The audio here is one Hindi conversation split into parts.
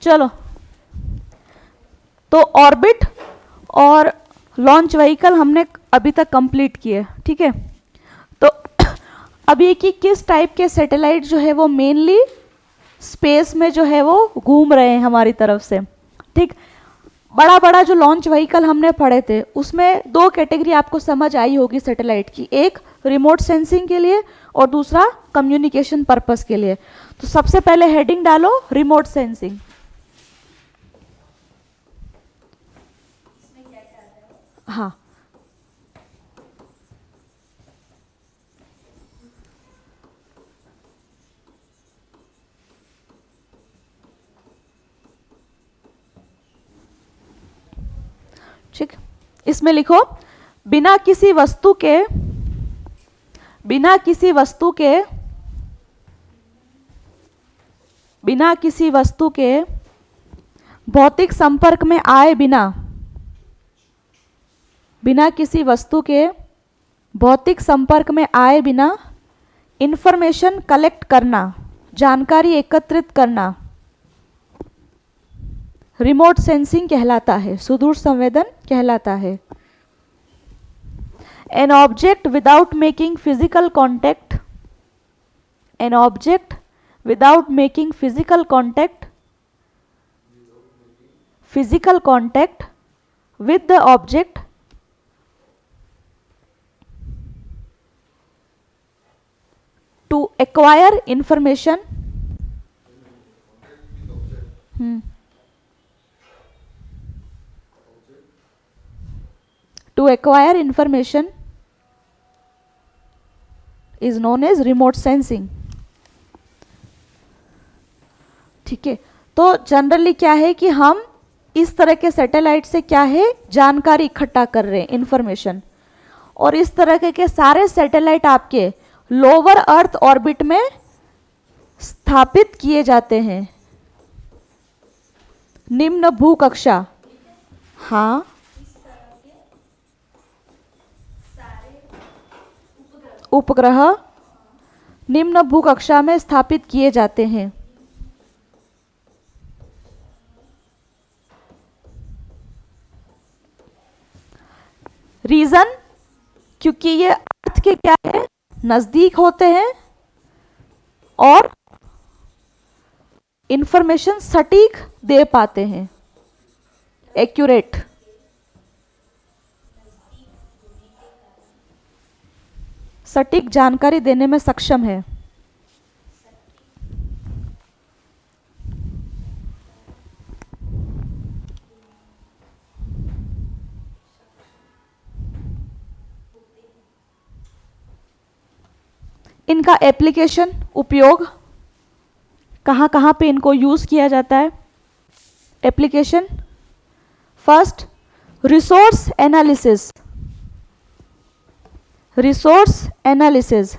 चलो, तो ऑर्बिट और लॉन्च व्हीकल हमने अभी तक कंप्लीट किए, ठीक है। तो अब ये कि किस टाइप के सैटेलाइट जो है वो मेनली स्पेस में जो है वो घूम रहे हैं हमारी तरफ से, ठीक। बड़ा बड़ा जो लॉन्च व्हीकल हमने पढ़े थे उसमें दो कैटेगरी आपको समझ आई होगी सैटेलाइट की, एक रिमोट सेंसिंग के लिए और दूसरा कम्युनिकेशन पर्पस के लिए। तो सबसे पहले हेडिंग डालो रिमोट सेंसिंग। हाँ, ठीक। इसमें लिखो बिना किसी वस्तु के बिना किसी वस्तु के बिना किसी वस्तु के भौतिक संपर्क में आए बिना बिना किसी वस्तु के भौतिक संपर्क में आए बिना इंफॉर्मेशन कलेक्ट करना, जानकारी एकत्रित करना रिमोट सेंसिंग कहलाता है, सुदूर संवेदन कहलाता है। An object without making physical contact an object without making physical contact with the object to acquire information is known as remote sensing, ठीक है। तो जनरली क्या है कि हम इस तरह के सैटेलाइट से क्या है जानकारी इकट्ठा कर रहे हैं, इंफॉर्मेशन, और इस तरह के सारे सैटेलाइट आपके लोअर अर्थ ऑर्बिट में स्थापित किए जाते हैं, निम्न भूकक्षा। हाँ, उपग्रह निम्न भूकक्षा में स्थापित किए जाते हैं। रीजन, क्योंकि ये अर्थ के क्या है नजदीक होते हैं और इंफॉर्मेशन सटीक दे पाते हैं, एक्यूरेट। सटीक जानकारी देने में सक्षम है। इनका एप्लीकेशन, उपयोग, कहाँ कहाँ पे इनको यूज किया जाता है। Application, first resource analysis, resource analysis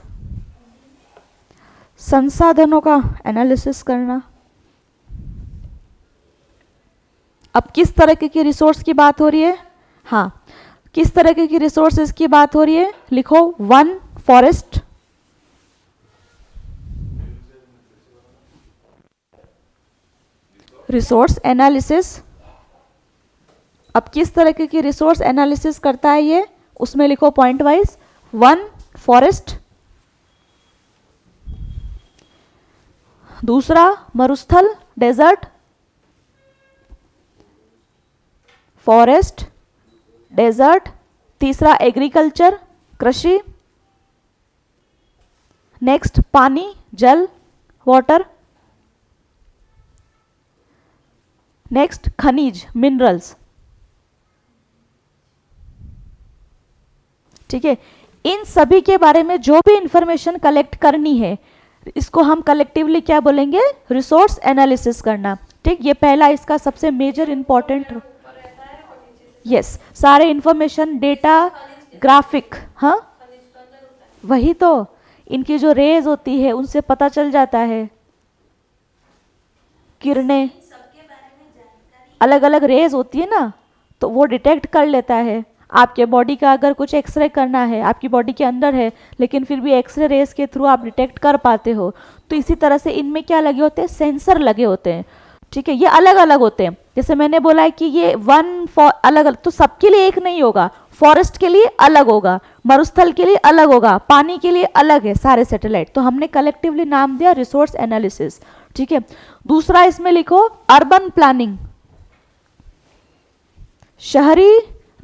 संसाधनों का एनालिसिस करना। अब किस तरह की रिसोर्स की बात हो रही है? हाँ, किस तरह की रिसोर्सेज की बात हो रही है? लिखो, वन, फॉरेस्ट, रिसोर्स एनालिसिस। अब किस तरह की रिसोर्स एनालिसिस करता है ये, उसमें लिखो पॉइंट वाइज, वन, फॉरेस्ट, दूसरा मरुस्थल, डेजर्ट, फॉरेस्ट, डेजर्ट, तीसरा एग्रीकल्चर, कृषि, नेक्स्ट पानी, जल, वाटर, नेक्स्ट खनिज, मिनरल्स, ठीक है। इन सभी के बारे में जो भी इंफॉर्मेशन कलेक्ट करनी है इसको हम कलेक्टिवली क्या बोलेंगे? रिसोर्स एनालिसिस करना, ठीक। ये पहला इसका सबसे मेजर इंपॉर्टेंट, यस, सारे इंफॉर्मेशन, डेटा, ग्राफिक, हाँ वही तो, इनकी जो रेज होती है उनसे पता चल जाता है, किरणें, अलग अलग रेज होती है ना, तो वो डिटेक्ट कर लेता है। आपके बॉडी का अगर कुछ एक्सरे करना है, आपकी बॉडी के अंदर है लेकिन फिर भी एक्सरे रेज के थ्रू आप डिटेक्ट कर पाते हो, तो इसी तरह से इनमें क्या लगे होते हैं? सेंसर लगे होते हैं। ठीक है, ये अलग अलग होते हैं। जैसे मैंने बोला है कि ये वन फॉर अलग अलग, तो सबके लिए एक नहीं होगा, फॉरेस्ट के लिए अलग होगा, मरुस्थल के लिए अलग होगा, पानी के लिए अलग है सारे सैटेलाइट। तो हमने कलेक्टिवली नाम दिया रिसोर्स एनालिसिस। ठीक है, दूसरा इसमें लिखो अर्बन प्लानिंग, शहरी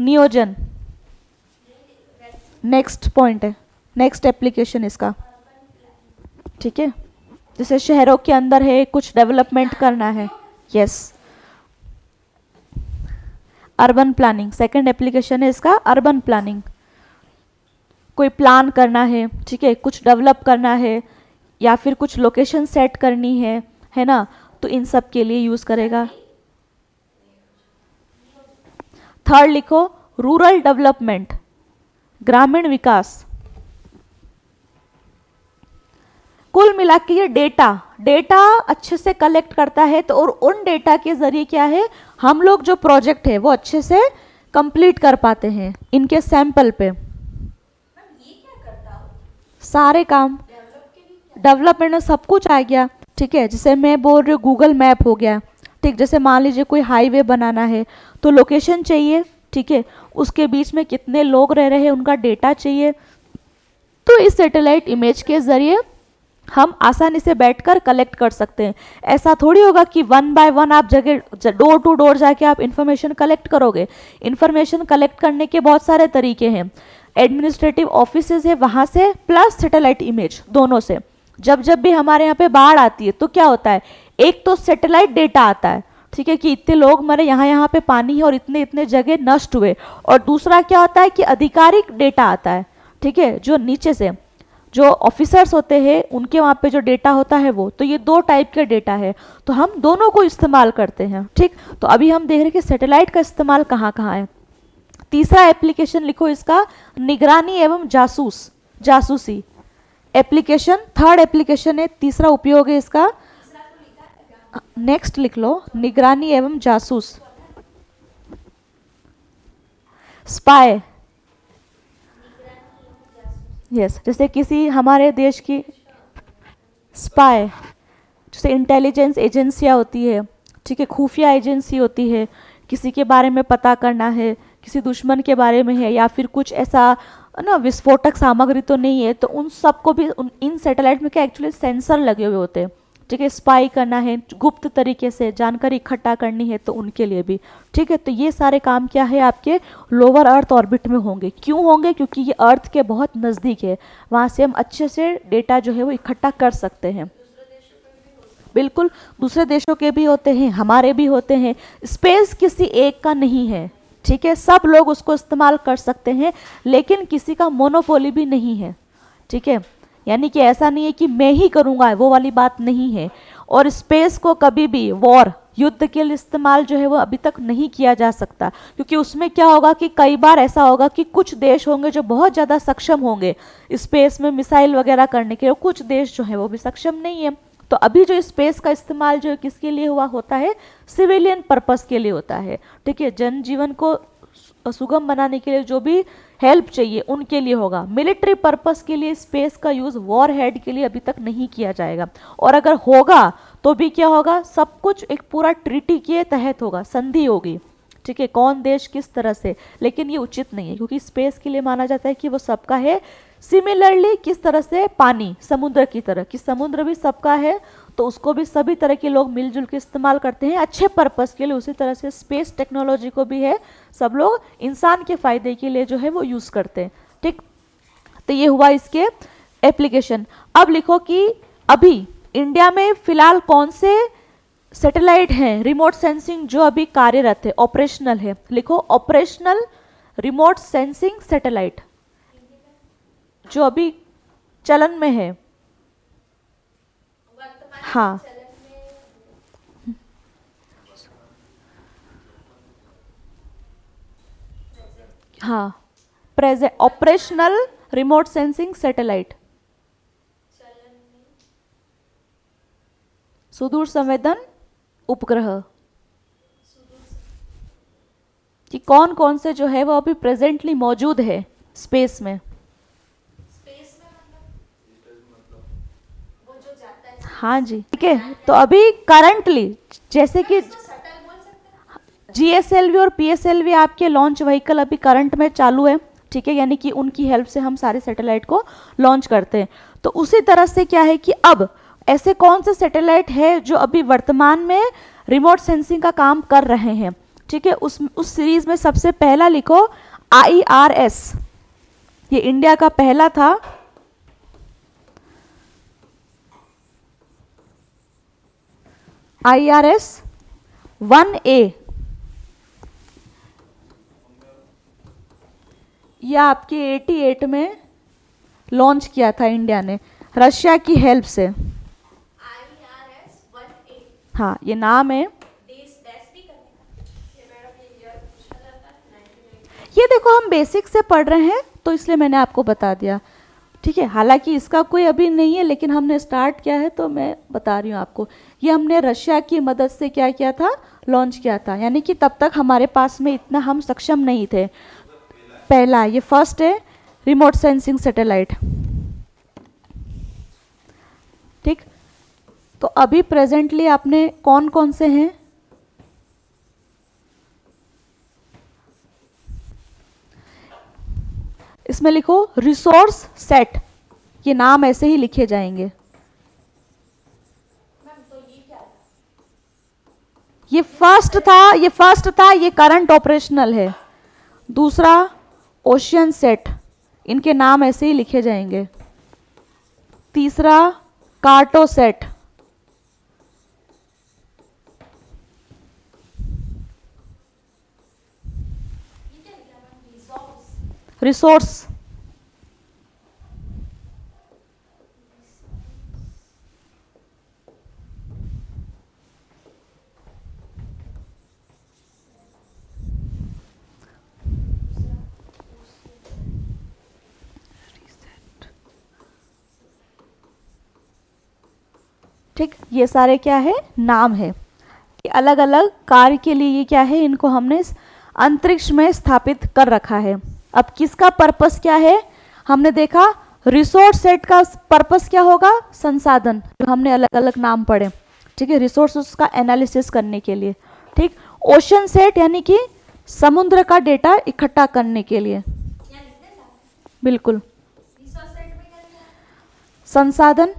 नियोजन। नेक्स्ट पॉइंट है, नेक्स्ट एप्लीकेशन इसका। ठीक है, जैसे शहरों के अंदर है, कुछ डेवलपमेंट करना है, yes, urban planning second application है इसका, अर्बन प्लानिंग। कोई प्लान करना है, ठीक है, कुछ डेवलप करना है या फिर कुछ लोकेशन सेट करनी है ना, तो इन सब के लिए यूज करेगा। थर्ड लिखो रूरल डेवलपमेंट, ग्रामीण विकास। कुल मिला के ये डेटा अच्छे से कलेक्ट करता है, तो और उन डेटा के जरिए क्या है, हम लोग जो प्रोजेक्ट है वो अच्छे से कंप्लीट कर पाते हैं इनके सैंपल पे। सारे काम डेवलपमेंट में सब कुछ आ गया। ठीक है, जैसे मैं बोल रही हूँ गूगल मैप हो गया। ठीक, जैसे मान लीजिए कोई हाईवे बनाना है तो लोकेशन चाहिए, ठीक है, उसके बीच में कितने लोग रह रहे हैं उनका डेटा चाहिए। तो इस सैटेलाइट इमेज के जरिए हम आसानी से बैठकर कलेक्ट कर सकते हैं। ऐसा थोड़ी होगा कि वन बाय वन आप जगह डोर टू डोर जाके आप इंफॉर्मेशन कलेक्ट करोगे। इंफॉर्मेशन कलेक्ट करने के बहुत सारे तरीके हैं, एडमिनिस्ट्रेटिव ऑफिसेज है वहां से, प्लस सैटेलाइट इमेज, दोनों से। जब जब भी हमारे यहाँ पे बाढ़ आती है तो क्या होता है, एक तो सैटेलाइट डेटा आता है, ठीक है, कि इतने लोग मरे, यहाँ पे पानी है और इतने इतने जगह नष्ट हुए। और दूसरा क्या होता है कि आधिकारिक डेटा आता है, ठीक है, जो नीचे से जो ऑफिसर्स होते हैं उनके वहाँ पे जो डेटा होता है वो। तो ये दो टाइप के डेटा है, तो हम दोनों को इस्तेमाल करते हैं। ठीक, तो अभी हम देख रहे हैं कि सैटेलाइट का इस्तेमाल कहाँ कहाँ है। तीसरा एप्लीकेशन लिखो इसका, निगरानी एवं जासूसी एप्लीकेशन। थर्ड एप्लीकेशन है, तीसरा उपयोग है इसका। नेक्स्ट लिख लो, निगरानी एवं जासूस, स्पाई। यस, जैसे किसी हमारे देश की स्पाई, जैसे इंटेलिजेंस एजेंसियां होती है, ठीक है, खुफिया एजेंसी होती है, किसी के बारे में पता करना है, किसी दुश्मन के बारे में है, या फिर कुछ ऐसा ना विस्फोटक सामग्री तो नहीं है, तो उन सबको भी इन सैटेलाइट में क्या एक्चुअली सेंसर लगे हुए होते हैं। ठीक है, स्पाई करना है, गुप्त तरीके से जानकारी इकट्ठा करनी है, तो उनके लिए भी। ठीक है, तो ये सारे काम क्या है आपके लोअर अर्थ ऑर्बिट में होंगे। क्यों होंगे, क्योंकि ये अर्थ के बहुत नज़दीक है, वहाँ से हम अच्छे से डेटा जो है वो इकट्ठा कर सकते हैं। बिल्कुल, दूसरे देशों के भी होते हैं, हमारे भी होते हैं। स्पेस किसी एक का नहीं है, ठीक है, सब लोग उसको इस्तेमाल कर सकते हैं, लेकिन किसी का मोनोपोली भी नहीं है। ठीक है, यानी कि ऐसा नहीं है कि मैं ही करूँगा, वो वाली बात नहीं है। और स्पेस को कभी भी वॉर, युद्ध के लिए इस्तेमाल जो है वो अभी तक नहीं किया जा सकता, क्योंकि उसमें क्या होगा कि कई बार ऐसा होगा कि कुछ देश होंगे जो बहुत ज़्यादा सक्षम होंगे स्पेस में मिसाइल वगैरह करने के लिए, कुछ देश जो है वो भी सक्षम नहीं है। तो अभी जो स्पेस का इस्तेमाल जो किसके लिए हुआ होता है, सिविलियन पर्पस के लिए होता है। ठीक है, जनजीवन को सुगम बनाने के लिए जो भी हेल्प चाहिए उनके लिए होगा। मिलिट्री पर्पस के लिए स्पेस का यूज वॉर हेड के लिए अभी तक नहीं किया जाएगा, और अगर होगा तो भी क्या होगा, सब कुछ एक पूरा ट्रीटी के तहत होगा, संधि होगी। ठीक है, कौन देश किस तरह से, लेकिन ये उचित नहीं है, क्योंकि स्पेस के लिए माना जाता है कि वो सबका है। सिमिलरली किस तरह से पानी समुद्र की तरह, कि समुद्र भी सबका है, तो उसको भी सभी तरह के लोग मिलजुल के इस्तेमाल करते हैं अच्छे पर्पस के लिए। उसी तरह से स्पेस टेक्नोलॉजी को भी है, सब लोग इंसान के फायदे के लिए जो है वो यूज करते हैं। ठीक, तो ये हुआ इसके एप्लीकेशन। अब लिखो कि अभी इंडिया में फिलहाल कौन से सैटेलाइट हैं रिमोट सेंसिंग जो अभी कार्यरत है, ऑपरेशनल है। लिखो ऑपरेशनल रिमोट सेंसिंग सैटेलाइट जो अभी चलन में है। हाँ, हाँ, present operational remote sensing satellite, सुदूर संवेदन उपग्रह, कि कौन कौन से जो है वो अभी प्रेजेंटली मौजूद है स्पेस में। हाँ जी, ठीक है। तो अभी करंटली जैसे कि जीएसएलवी और पीएसएलवी आपके लॉन्च व्हीकल अभी करंट में चालू है, ठीक है, यानी कि उनकी हेल्प से हम सारे सैटेलाइट को लॉन्च करते हैं। तो उसी तरह से क्या है कि अब ऐसे कौन से सैटेलाइट है जो अभी वर्तमान में रिमोट सेंसिंग का काम कर रहे हैं, ठीक है। उस सीरीज में सबसे पहला लिखो IRS, ये इंडिया का पहला था। IRS 1A, यह आपके 88 में लॉन्च किया था इंडिया ने रशिया की हेल्प से। IRS 1A, हाँ, ये नाम है। ये देखो हम बेसिक से पढ़ रहे हैं तो इसलिए मैंने आपको बता दिया, ठीक है। हालांकि इसका कोई अभी नहीं है, लेकिन हमने स्टार्ट किया है तो मैं बता रही हूँ आपको। ये हमने रशिया की मदद से क्या किया था, लॉन्च किया था, यानी कि तब तक हमारे पास में इतना हम सक्षम नहीं थे। पहला, ये फर्स्ट है रिमोट सेंसिंग सैटेलाइट, ठीक। तो अभी प्रेजेंटली आपने कौन कौन से हैं, इसमें लिखो रिसोर्स सेट, ये नाम ऐसे ही लिखे जाएंगे। ये फर्स्ट था, ये करंट ऑपरेशनल है। दूसरा ओशियन सेट, इनके नाम ऐसे ही लिखे जाएंगे। तीसरा कार्टो सेट, रिसोर्स, ठीक। ये सारे क्या है, नाम है कि अलग अलग कार्य के लिए ये क्या है, इनको हमने अंतरिक्ष में स्थापित कर रखा है। अब किसका पर्पस क्या है, हमने देखा रिसोर्स सेट का पर्पस क्या होगा, संसाधन, जो हमने अलग अलग नाम पढ़े, ठीक है, रिसोर्सेस का एनालिसिस करने के लिए, ठीक। ओशन सेट यानी कि समुद्र का डेटा इकट्ठा करने के लिए, बिल्कुल। संसाधन,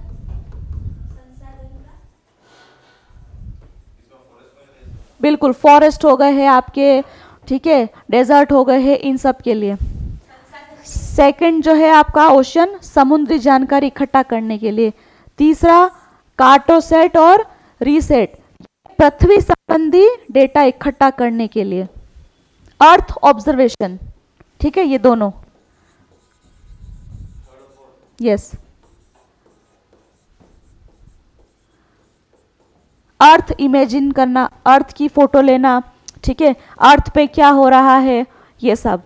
बिल्कुल, फॉरेस्ट हो गए हैं आपके, ठीक है, डेजर्ट हो गए हैं, इन सब के लिए। सेकंड जो है आपका ओशन, समुद्री जानकारी इकट्ठा करने के लिए। तीसरा कार्टोसेट और रीसेट, पृथ्वी संबंधी डेटा इकट्ठा करने के लिए। अर्थ ऑब्जर्वेशन, ठीक है, ये दोनों, यस। अर्थ इमेजिन करना, अर्थ की फोटो लेना, ठीक है, अर्थ पे क्या हो रहा है, ये सब।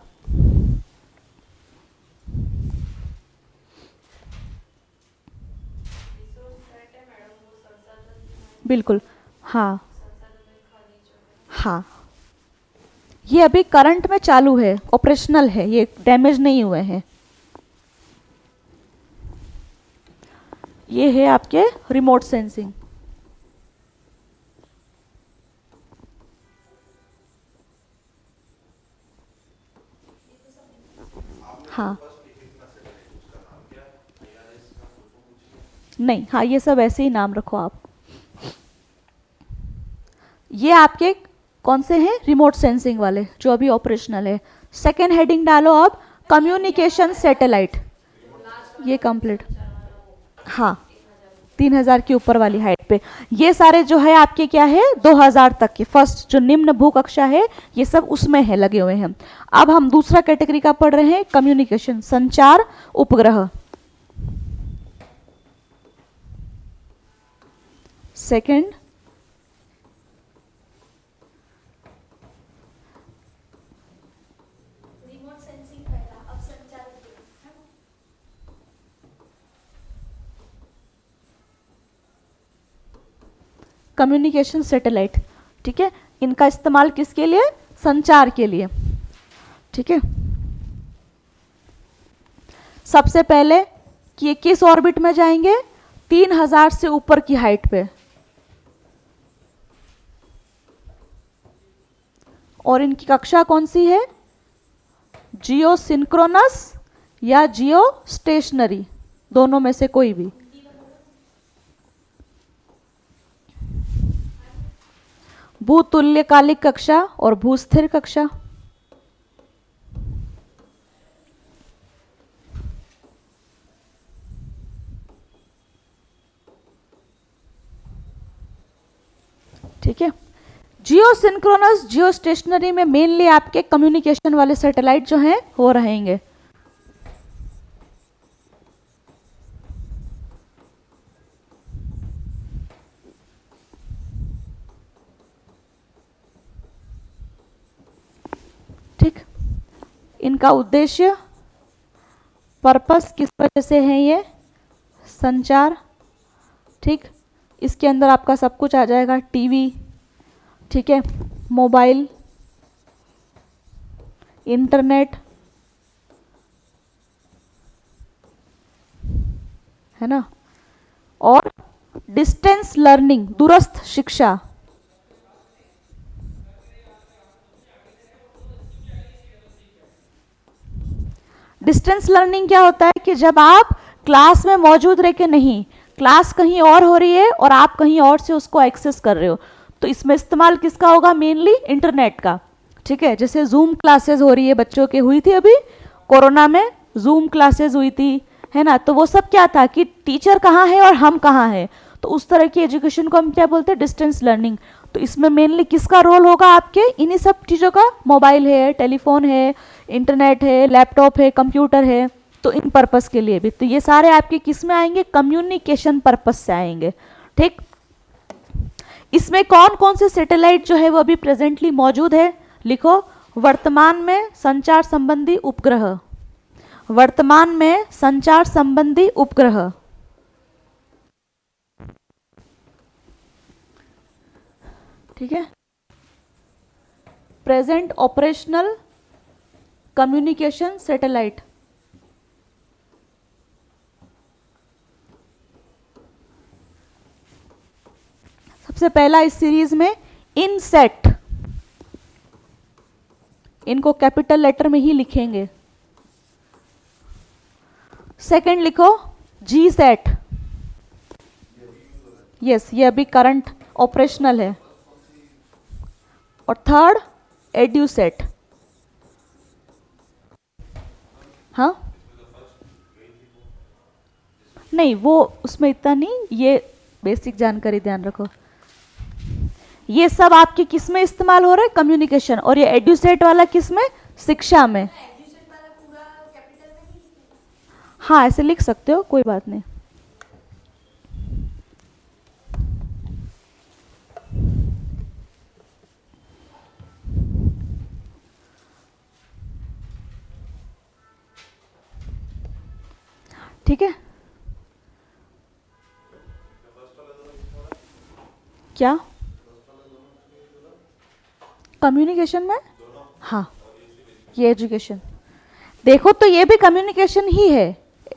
बिल्कुल, हाँ हाँ, ये अभी करंट में चालू है, ऑपरेशनल है, ये डैमेज नहीं हुए हैं। ये है आपके रिमोट सेंसिंग। हाँ, नहीं, हाँ, ये सब ऐसे ही नाम रखो आप। ये आपके कौन से हैं, रिमोट सेंसिंग वाले जो अभी ऑपरेशनल है। सेकेंड हेडिंग डालो आप, कम्युनिकेशन सैटेलाइट, ये कंप्लीट, हाँ, 3000 के ऊपर वाली हाइट पे। ये सारे जो है आपके क्या है, 2000 तक के, फर्स्ट जो निम्न भू कक्षा है, ये सब उसमें है, लगे हुए हैं। अब हम दूसरा कैटेगरी का पढ़ रहे हैं, कम्युनिकेशन, संचार उपग्रह। सेकंड कम्युनिकेशन सैटेलाइट, ठीक है, इनका इस्तेमाल किसके लिए, संचार के लिए, ठीक है। सबसे पहले कि ये किस ऑर्बिट में जाएंगे, 3000 से ऊपर की हाइट पे। और इनकी कक्षा कौन सी है? जियो सिंक्रोनस या जियो स्टेशनरी, दोनों में से कोई भी। भूतुल्यकालिक कक्षा और भूस्थिर कक्षा। ठीक है, जियो सिंक्रोनस जियो स्टेशनरी में मेनली आपके कम्युनिकेशन वाले सैटेलाइट जो हैं वो रहेंगे। ठीक, इनका उद्देश्य, पर्पस किस वजह से है ये? संचार। ठीक, इसके अंदर आपका सब कुछ आ जाएगा, टीवी, ठीक है, मोबाइल, इंटरनेट, है ना, और डिस्टेंस लर्निंग, दूरस्थ शिक्षा। डिस्टेंस लर्निंग क्या होता है कि जब आप क्लास में मौजूद रह के नहीं, क्लास कहीं और हो रही है और आप कहीं और से उसको एक्सेस कर रहे हो, तो इसमें इस्तेमाल किसका होगा? मेनली इंटरनेट का। ठीक है, जैसे जूम क्लासेस हो रही है बच्चों के, हुई थी अभी कोरोना में जूम क्लासेस हुई थी, है ना, तो वो सब क्या था कि टीचर कहाँ है और हम कहाँ हैं, तो उस तरह की एजुकेशन को हम क्या बोलते हैं? Distance learning. तो इसमें मेनली किसका रोल होगा? आपके इन्हीं सब चीज़ों का, मोबाइल है, टेलीफोन है, इंटरनेट है, लैपटॉप है, कंप्यूटर है, तो इन पर्पस के लिए भी। तो ये सारे आपके किस में आएंगे? कम्युनिकेशन पर्पस से आएंगे। ठीक, इसमें कौन कौन से सैटेलाइट जो है वो अभी प्रेजेंटली मौजूद है? लिखो, वर्तमान में संचार संबंधी उपग्रह, वर्तमान में संचार संबंधी उपग्रह, ठीक है, प्रेजेंट ऑपरेशनल कम्युनिकेशन सैटेलाइट। सबसे पहला इस सीरीज में इनसेट, इनको कैपिटल लेटर में ही लिखेंगे। सेकंड लिखो जी सेट, यस, ये अभी करंट ऑपरेशनल है। और थर्ड एड्यूसेट। हाँ, नहीं वो उसमें इतना नहीं, ये बेसिक जानकारी ध्यान रखो। ये सब आपके किस में इस्तेमाल हो रहा है? कम्युनिकेशन। और ये एड्यूसेट वाला किस में? शिक्षा में। हाँ, ऐसे लिख सकते हो, कोई बात नहीं। ठीक है, क्या कम्युनिकेशन में? हाँ, ये एजुकेशन। देखो तो ये भी कम्युनिकेशन ही है।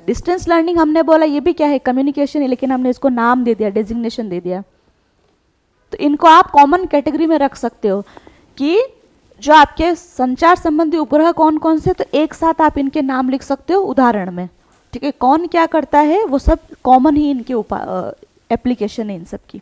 डिस्टेंस लर्निंग हमने बोला ये भी क्या है? कम्युनिकेशन है, लेकिन हमने इसको नाम दे दिया, डेजिग्नेशन दे दिया। तो इनको आप कॉमन कैटेगरी में रख सकते हो कि जो आपके संचार संबंधी उपग्रह कौन कौन से, तो एक साथ आप इनके नाम लिख सकते हो उदाहरण में। ठीक है, कौन क्या करता है वो सब कॉमन ही इनके एप्लीकेशन है इन सब की।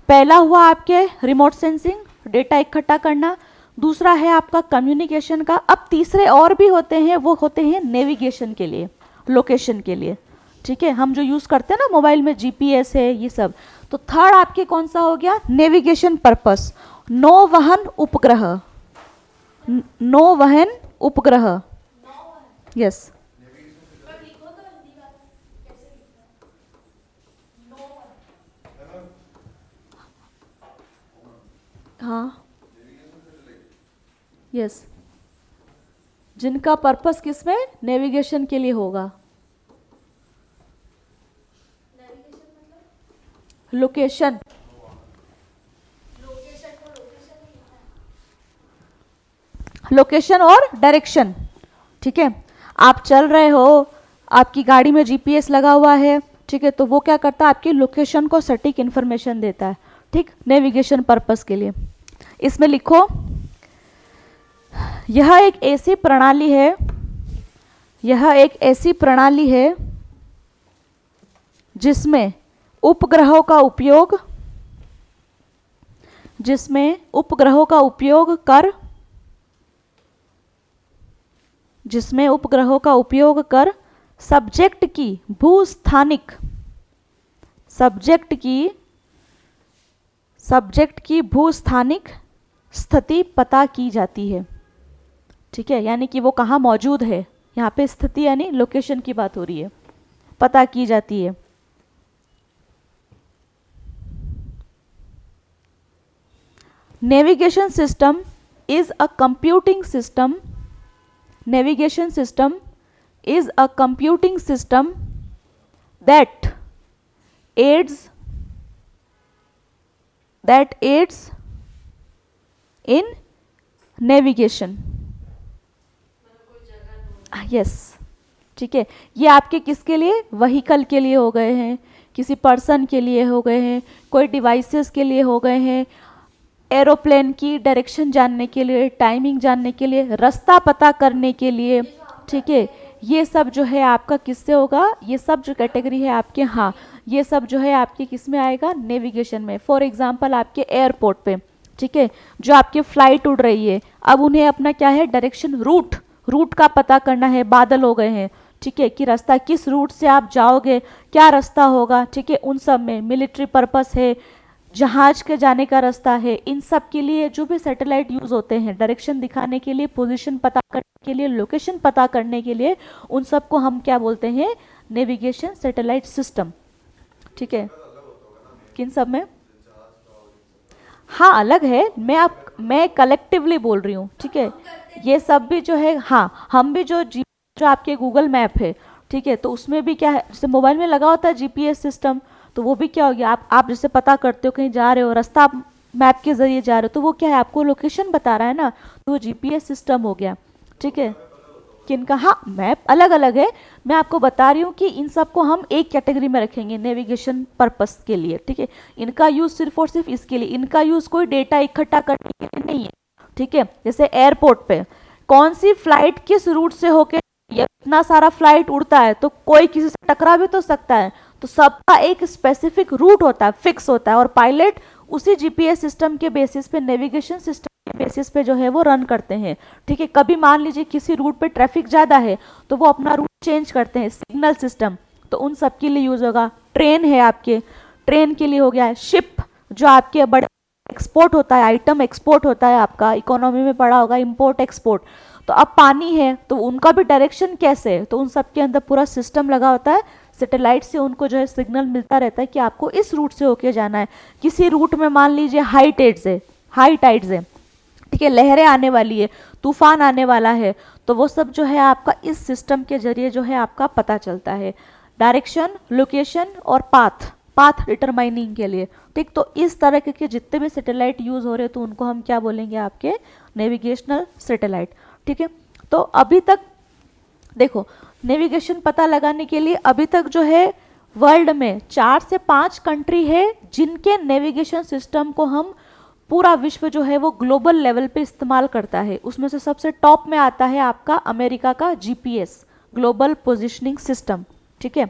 पहला हुआ आपके रिमोट सेंसिंग, डेटा इकट्ठा करना। दूसरा है आपका कम्युनिकेशन का। अब तीसरे और भी होते हैं, वो होते हैं नेविगेशन के लिए, लोकेशन के लिए। ठीक है, हम जो यूज़ करते हैं ना मोबाइल में, जीपीएस है, ये सब। तो थर्ड आपके कौन सा हो गया? नेविगेशन पर्पस, नौवहन उपग्रह, नौवहन उपग्रह, यस। हाँ, यस, जिनका पर्पस किस में? नेविगेशन के लिए होगा। लोकेशन, लोकेशन और डायरेक्शन। ठीक है, आप चल रहे हो, आपकी गाड़ी में जीपीएस लगा हुआ है, ठीक है, तो वो क्या करता है, आपकी लोकेशन को सटीक इन्फॉर्मेशन देता है, ठीक, नेविगेशन पर्पस के लिए। इसमें लिखो, यह एक ऐसी प्रणाली है, यह एक ऐसी प्रणाली है जिसमें उपग्रहों का उपयोग, जिसमें उपग्रहों का उपयोग कर, जिसमें उपग्रहों का उपयोग कर सब्जेक्ट की भूस्थानिक, सब्जेक्ट की भूस्थानिक स्थिति पता की जाती है, ठीक है, यानी कि वो कहाँ मौजूद है, यहाँ पे स्थिति यानी लोकेशन की बात हो रही है, पता की जाती है। Navigation system is a computing system, navigation system is a computing system that aids in navigation. Yes, ठीक है, ये आपके किसके लिए, व्हीकल के लिए हो गए हैं, किसी पर्सन के लिए हो गए हैं, कोई डिवाइसेस के लिए हो गए हैं, एरोप्लेन की डायरेक्शन जानने के लिए, टाइमिंग जानने के लिए, रास्ता पता करने के लिए, ठीक है, ये सब जो है आपका किससे होगा, ये सब जो कैटेगरी है आपके, हाँ, ये सब जो है आपके किस में आएगा, नेविगेशन में। फॉर एग्जांपल आपके एयरपोर्ट पे, ठीक है, जो आपकी फ्लाइट उड़ रही है, अब उन्हें अपना क्या है, डायरेक्शन, रूट का पता करना है, बादल हो गए हैं, ठीक है, कि रास्ता किस रूट से आप जाओगे, क्या रास्ता होगा, ठीक है, उन सब में मिलिट्री पर्पस है, जहाज के जाने का रास्ता है, इन सब के लिए जो भी सैटेलाइट यूज होते हैं डायरेक्शन दिखाने के लिए, पोजीशन पता करने के लिए, लोकेशन पता करने के लिए, उन सब को हम क्या बोलते हैं, नेविगेशन सैटेलाइट सिस्टम, ठीक है। किन सब में, हाँ अलग है, मैं कलेक्टिवली बोल रही हूँ, ठीक है, ये सब भी जो है, हाँ हम भी जो आपके गूगल मैप है, ठीक है, तो उसमें भी क्या है, जैसे मोबाइल में लगा होता है जीपीएस सिस्टम, तो वो भी क्या हो गया, आप जैसे पता करते हो कहीं जा रहे हो, रास्ता आप मैप के जरिए जा रहे हो, तो वो क्या है, आपको लोकेशन बता रहा है ना, तो वो जीपीएस सिस्टम हो गया, ठीक है। किनका, हाँ मैप अलग अलग है, मैं आपको बता रही हूँ कि इन सबको हम एक कैटेगरी में रखेंगे नेविगेशन पर्पस के लिए, ठीक है। इनका यूज सिर्फ और सिर्फ इसके लिए, इनका यूज कोई डेटा इकट्ठा करने के लिए नहीं है, ठीक है। जैसे एयरपोर्ट पे कौन सी फ्लाइट किस रूट से होके, इतना सारा फ्लाइट उड़ता है तो कोई किसी से टकरा भी तो सकता है, तो सबका एक स्पेसिफिक रूट होता है, फिक्स होता है, और पायलट उसी जीपीएस सिस्टम के बेसिस पे, नेविगेशन सिस्टम के बेसिस पे जो है वो रन करते हैं, ठीक है। कभी मान लीजिए किसी रूट पे ट्रैफिक ज़्यादा है तो वो अपना रूट चेंज करते हैं, सिग्नल सिस्टम, तो उन सब के लिए यूज़ होगा। ट्रेन है आपके, ट्रेन के लिए हो गया है। शिप जो आपके बड़े एक्सपोर्ट होता है, आइटम एक्सपोर्ट होता है आपका, इकोनॉमी में पड़ा होगा इम्पोर्ट एक्सपोर्ट, तो अब पानी है तो उनका भी डायरेक्शन कैसे है, तो उन सब के अंदर पूरा सिस्टम लगा होता है, सैटेलाइट से उनको जो है सिग्नल मिलता रहता है कि आपको इस रूट से होके जाना है। किसी रूट में मान लीजिए हाई टाइड्स है, ठीक है, लहरें आने वाली है, तूफान आने वाला है, तो वो सब जो है आपका इस सिस्टम के जरिए जो है आपका पता चलता है, डायरेक्शन, लोकेशन और पाथ डिटरमाइनिंग के लिए, ठीक। तो इस तरह के जितने भी सैटेलाइट यूज हो रहे हैं तो उनको हम क्या बोलेंगे, आपके नेविगेशनल सैटेलाइट, ठीक है। तो अभी तक देखो, नेविगेशन पता लगाने के लिए अभी तक जो है वर्ल्ड में 4 से 5 कंट्री है जिनके नेविगेशन सिस्टम को हम पूरा विश्व जो है वो ग्लोबल लेवल पे इस्तेमाल करता है। उसमें से सबसे टॉप में आता है आपका अमेरिका का जीपीएस, ग्लोबल पोजिशनिंग सिस्टम, ठीक है।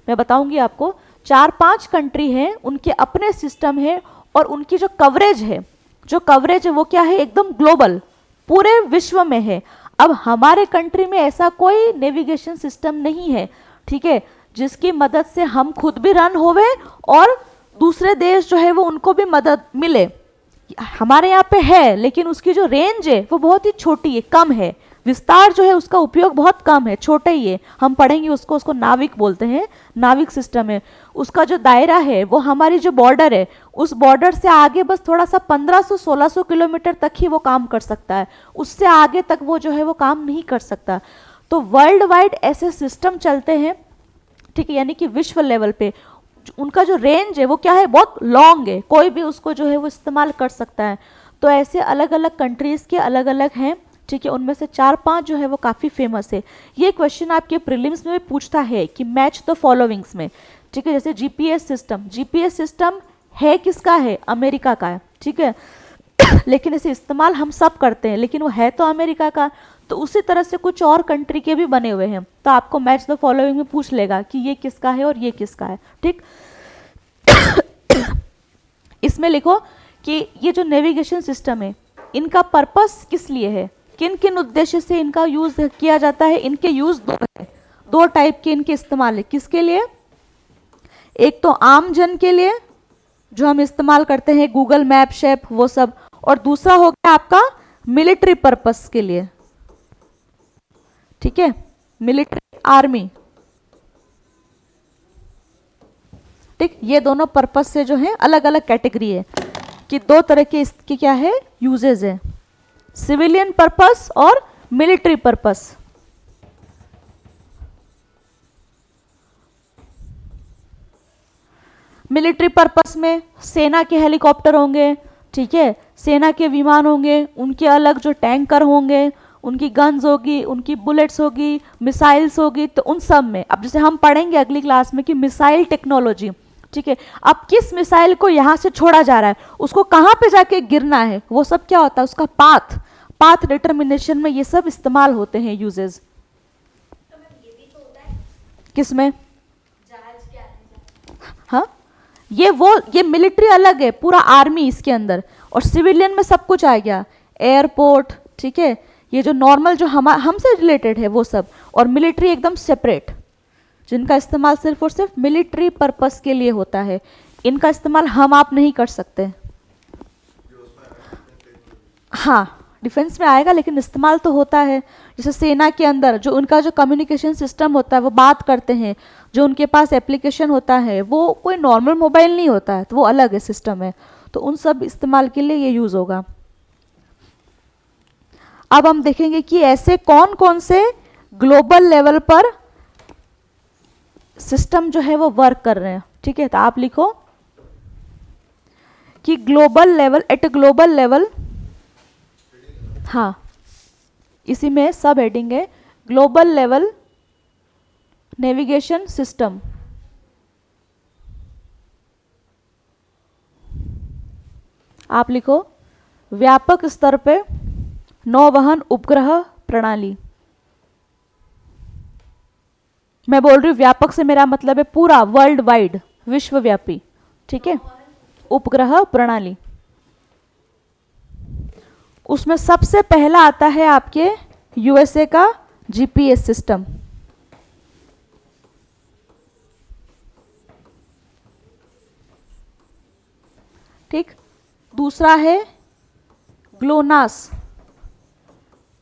मैं बताऊंगी आपको, 4-5 कंट्री हैं, उनके अपने सिस्टम है, और उनकी जो कवरेज है वो क्या है, एकदम ग्लोबल, पूरे विश्व में है। अब हमारे कंट्री में ऐसा कोई नेविगेशन सिस्टम नहीं है, ठीक है, जिसकी मदद से हम खुद भी रन होवे और दूसरे देश जो है वो उनको भी मदद मिले। हमारे यहाँ पे है, लेकिन उसकी जो रेंज है वो बहुत ही छोटी है, कम है, विस्तार जो है उसका उपयोग बहुत कम है, छोटा ही है। हम पढ़ेंगे उसको नाविक बोलते हैं, नाविक सिस्टम है। उसका जो दायरा है वो हमारी जो बॉर्डर है उस बॉर्डर से आगे बस थोड़ा सा 1500-1600 किलोमीटर तक ही वो काम कर सकता है, उससे आगे तक वो जो है वो काम नहीं कर सकता। तो वर्ल्ड वाइड ऐसे सिस्टम चलते हैं, ठीक है, यानी कि विश्व लेवल पे उनका जो रेंज है वो क्या है, बहुत लॉन्ग है, कोई भी उसको जो है वो इस्तेमाल कर सकता है। तो ऐसे अलग अलग कंट्रीज के अलग अलग हैं ठीक है, उनमें से 4-5 जो है वो काफ़ी फेमस है। ये क्वेश्चन आपके प्रीलिम्स में भी पूछता है कि मैच द फॉलोइंग्स में, ठीक है। जैसे जीपीएस सिस्टम है किसका है, अमेरिका का है, ठीक है लेकिन इसे इस्तेमाल हम सब करते हैं, लेकिन वो है तो अमेरिका का। तो उसी तरह से कुछ और कंट्री के भी बने हुए हैं, तो आपको मैच द फॉलोइंग में पूछ लेगा कि ये किसका है और ये किसका है, ठीक। इसमें लिखो कि ये जो नेविगेशन सिस्टम है इनका पर्पस किस लिए है, किन किन उद्देश्य से इनका यूज किया जाता है। इनके यूज दो है, दो टाइप के इनके इस्तेमाल है। किसके लिए, एक तो आम जन के लिए जो हम इस्तेमाल करते हैं गूगल मैप शेप वो सब, और दूसरा हो गया आपका मिलिट्री पर्पस के लिए, ठीक है, मिलिट्री आर्मी, ठीक। ये दोनों पर्पस से जो है अलग अलग कैटेगरी है कि दो तरह के इसके क्या है यूजेज है, सिविलियन पर्पस और मिलिट्री पर्पस। मिलिट्री पर्पस में सेना के हेलीकॉप्टर होंगे, ठीक है, सेना के विमान होंगे, उनके अलग जो टैंकर होंगे, उनकी गन्स होगी, उनकी बुलेट्स होगी, मिसाइल्स होगी। तो उन सब में अब जैसे हम पढ़ेंगे अगली क्लास में कि मिसाइल टेक्नोलॉजी, ठीक है, अब किस मिसाइल को यहाँ से छोड़ा जा रहा है, उसको कहाँ पे जाके गिरना है, वो सब क्या होता है, उसका पाथ डिटर्मिनेशन में ये सब इस्तेमाल होते हैं यूजेस। तो मैम ये भी तो होता है किसमें, जहाज के आने जाने। हाँ, ये मिलिट्री अलग है, पूरा आर्मी इसके अंदर, और सिविलियन में सब कुछ आ गया, एयरपोर्ट, ठीक है, ये जो नॉर्मल जो हमसे रिलेटेड है वो सब, और मिलिट्री एकदम सेपरेट, जिनका इस्तेमाल सिर्फ और सिर्फ मिलिट्री पर्पस के लिए होता है। इनका इस्तेमाल हम आप नहीं कर सकते। हाँ, डिफेंस में आएगा लेकिन इस्तेमाल तो होता है। जैसे सेना के अंदर जो उनका जो कम्युनिकेशन सिस्टम होता है वो बात करते हैं, जो उनके पास एप्लीकेशन होता है वो कोई नॉर्मल मोबाइल नहीं होता है, तो वो अलग है सिस्टम है, तो उन सब इस्तेमाल के लिए ये यूज़ होगा। अब हम देखेंगे कि ऐसे कौन कौन से ग्लोबल लेवल पर सिस्टम जो है वो वर्क कर रहे हैं, ठीक है। तो आप लिखो कि global level, eight global level, हाँ इसी में सब हेडिंग है ग्लोबल लेवल नेविगेशन सिस्टम। आप लिखो व्यापक स्तर पे नौवहन उपग्रह प्रणाली। मैं बोल रही हूँ व्यापक से मेरा मतलब है पूरा वर्ल्ड वाइड, विश्वव्यापी, ठीक है, उपग्रह प्रणाली। उसमें सबसे पहला आता है आपके यूएसए का जीपीएस सिस्टम, ठीक। दूसरा है ग्लोनास,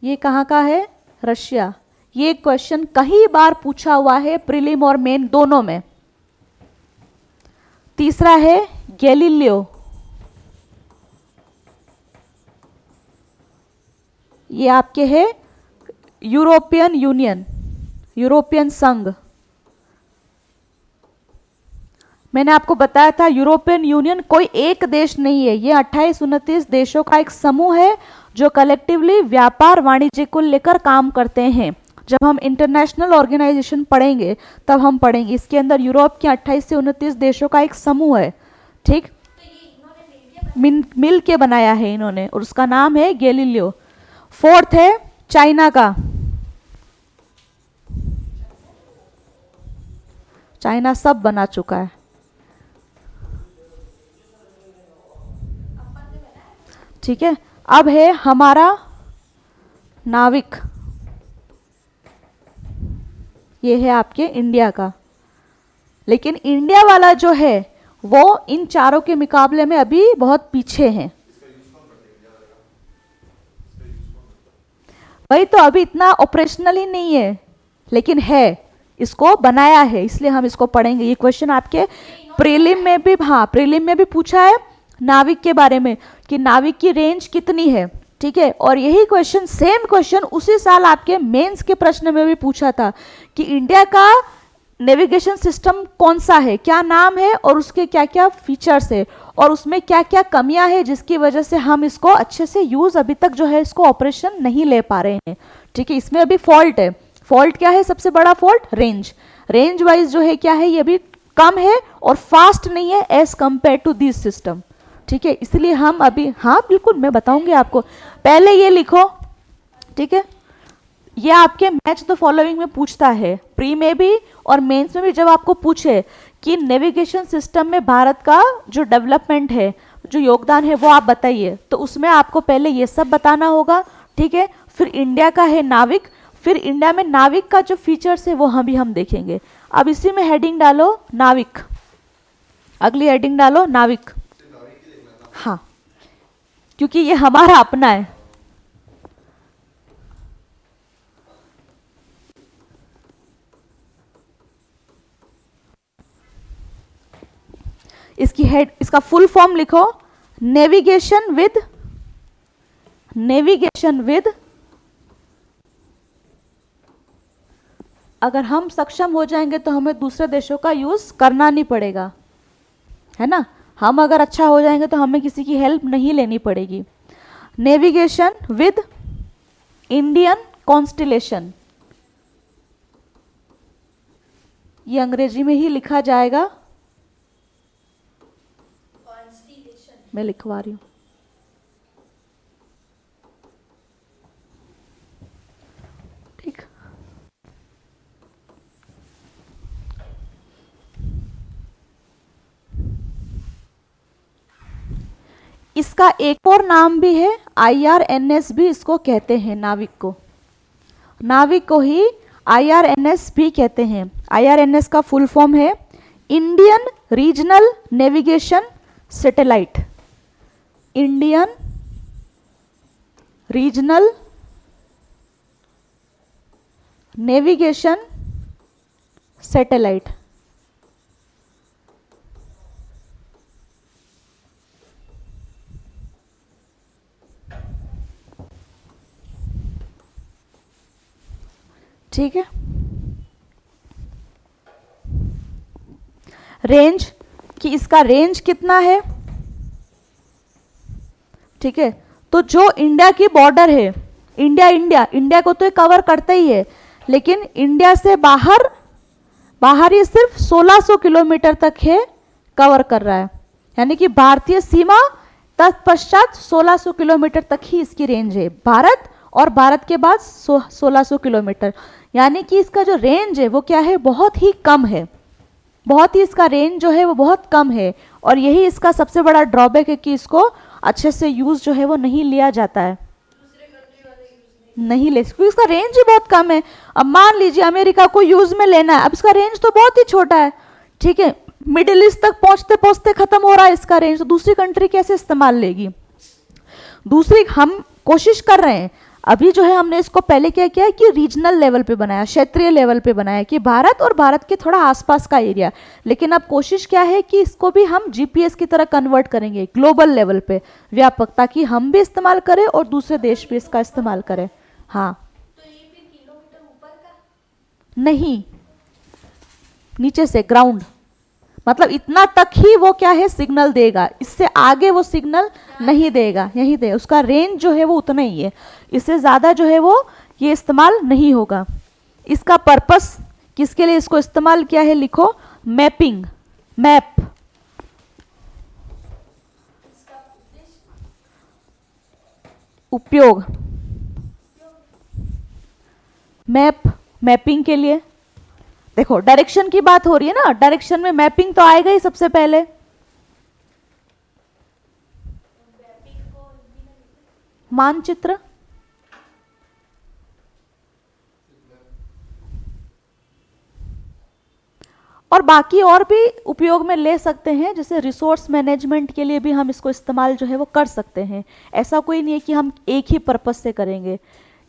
ये कहाँ का है, रशिया। ये क्वेश्चन कई बार पूछा हुआ है प्रीलिम और मेन दोनों में। तीसरा है गैलीलियो, ये आपके है यूरोपियन यूनियन, यूरोपियन संघ। मैंने आपको बताया था यूरोपियन यूनियन कोई एक देश नहीं है, ये 28-29 देशों का एक समूह है जो कलेक्टिवली व्यापार वाणिज्य को लेकर काम करते हैं। जब हम इंटरनेशनल ऑर्गेनाइजेशन पढ़ेंगे तब हम पढ़ेंगे, इसके अंदर यूरोप के 28 से 29 देशों का एक समूह है, ठीक। तो ये इन्होंने मिल के बनाया है इन्होंने, और उसका नाम है गैलीलियो। फोर्थ है चाइना का, चाइना सब बना चुका है, ठीक है। अब है हमारा नाविक, ये है आपके इंडिया का, लेकिन इंडिया वाला जो है वो इन चारों के मुकाबले में अभी बहुत पीछे हैं। वही तो, अभी इतना ऑपरेशनल ही नहीं है, लेकिन है, इसको बनाया है, इसलिए हम इसको पढ़ेंगे। ये क्वेश्चन आपके प्रीलिम में भी, हाँ प्रीलिम में भी पूछा है नाविक के बारे में कि नाविक की रेंज कितनी है, ठीक है। और यही क्वेश्चन, सेम क्वेश्चन उसी साल आपके मेंस के प्रश्न में भी पूछा था कि इंडिया का नेविगेशन सिस्टम कौन सा है, क्या नाम है और उसके क्या क्या फीचर्स है और उसमें क्या क्या कमियां है जिसकी वजह से हम इसको अच्छे से यूज अभी तक जो है इसको ऑपरेशन नहीं ले पा रहे हैं। ठीक है, इसमें अभी फॉल्ट है। फॉल्ट क्या है, सबसे बड़ा फॉल्ट रेंज। रेंज वाइज जो है क्या है, ये भी कम है और फास्ट नहीं है as compare to this system. ठीक है, इसलिए हम अभी, हाँ बिल्कुल मैं बताऊंगी आपको, पहले ये लिखो। ठीक है, ये आपके मैच द फॉलोइंग में पूछता है, प्री में भी और मेंस में भी। जब आपको पूछे कि नेविगेशन सिस्टम में भारत का जो डेवलपमेंट है, जो योगदान है, वो आप बताइए, तो उसमें आपको पहले ये सब बताना होगा। ठीक है, फिर इंडिया का है नाविक, फिर इंडिया में नाविक का जो फीचर्स है वो हम देखेंगे। अब इसी में हेडिंग डालो नाविक, अगली हेडिंग डालो नाविक। हाँ, क्योंकि ये हमारा अपना है। इसकी हेड, इसका फुल फॉर्म लिखो, नेविगेशन विद। अगर हम सक्षम हो जाएंगे तो हमें दूसरे देशों का यूज करना नहीं पड़ेगा, है ना। हम अगर अच्छा हो जाएंगे तो हमें किसी की हेल्प नहीं लेनी पड़ेगी। नेविगेशन विद इंडियन कॉन्स्टिलेशन, ये अंग्रेजी में ही लिखा जाएगा, मैं लिखवा रही हूं। ठीक, इसका एक और नाम भी है, IRNS भी इसको कहते हैं, नाविक को। नाविक को ही IRNS भी कहते हैं। IRNS का फुल फॉर्म है Indian regional navigation satellite. Indian regional navigation satellite. ठीक है, रेंज कि इसका रेंज कितना है। ठीक है, तो जो इंडिया की बॉर्डर है, इंडिया को तो ये कवर करता ही है, लेकिन इंडिया से बाहर ये सिर्फ 1600 किलोमीटर तक है कवर कर रहा है, यानी कि भारतीय सीमा तत्पश्चात 1600 किलोमीटर तक ही इसकी रेंज है, भारत और भारत के बाद 1600 किलोमीटर। यानी कि इसका जो रेंज है वो क्या है, बहुत ही कम है, बहुत ही इसका रेंज जो है वो बहुत कम है। और यही इसका सबसे बड़ा ड्रॉबैक है कि इसको अच्छे से यूज जो है वो नहीं लिया जाता है, नहीं ले, क्योंकि इसका रेंज ही बहुत कम है। अब मान लीजिए अमेरिका को यूज में लेना है, अब इसका रेंज तो बहुत ही छोटा है। ठीक है, मिडिल ईस्ट तक पहुंचते पहुंचते खत्म हो रहा है इसका रेंज, तो दूसरी कंट्री कैसे इस्तेमाल लेगी। दूसरी हम कोशिश कर रहे हैं, अभी जो है हमने इसको पहले क्या किया है कि रीजनल लेवल पे बनाया, क्षेत्रीय लेवल पे बनाया कि भारत और भारत के थोड़ा आसपास का एरिया। लेकिन अब कोशिश क्या है कि इसको भी हम GPS की तरह कन्वर्ट करेंगे ग्लोबल लेवल पे, व्यापक, ताकि हम भी इस्तेमाल करें और दूसरे देश भी इसका इस्तेमाल करें। हाँ, तो ये फिर किलोमीटर ऊपर का? नहीं, नीचे से ग्राउंड, मतलब इतना तक ही वो क्या है सिग्नल देगा, इससे आगे वो सिग्नल नहीं देगा, यही दे, उसका रेंज जो है वो उतना ही है, इससे ज़्यादा जो है वो ये इस्तेमाल नहीं होगा। इसका पर्पस किसके लिए इसको इस्तेमाल किया है, लिखो मैपिंग, मैप, उपयोग, मैपिंग के लिए। देखो डायरेक्शन की बात हो रही है ना, डायरेक्शन में मैपिंग तो आएगा ही सबसे पहले। मानचित्र, और बाकी और भी उपयोग में ले सकते हैं, जैसे रिसोर्स मैनेजमेंट के लिए भी हम इसको इस्तेमाल जो है वो कर सकते हैं। ऐसा कोई नहीं है कि हम एक ही पर्पस से करेंगे,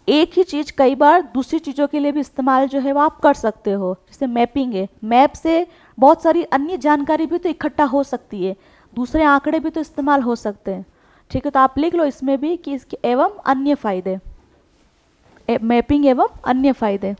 एक ही चीज़ कई बार दूसरी चीज़ों के लिए भी इस्तेमाल जो है वो आप कर सकते हो। जैसे मैपिंग है, मैप से बहुत सारी अन्य जानकारी भी तो इकट्ठा हो सकती है, दूसरे आंकड़े भी तो इस्तेमाल हो सकते हैं। ठीक है, तो आप लिख लो इसमें भी कि इसके एवं अन्य फायदे, मैपिंग एवं अन्य फायदे।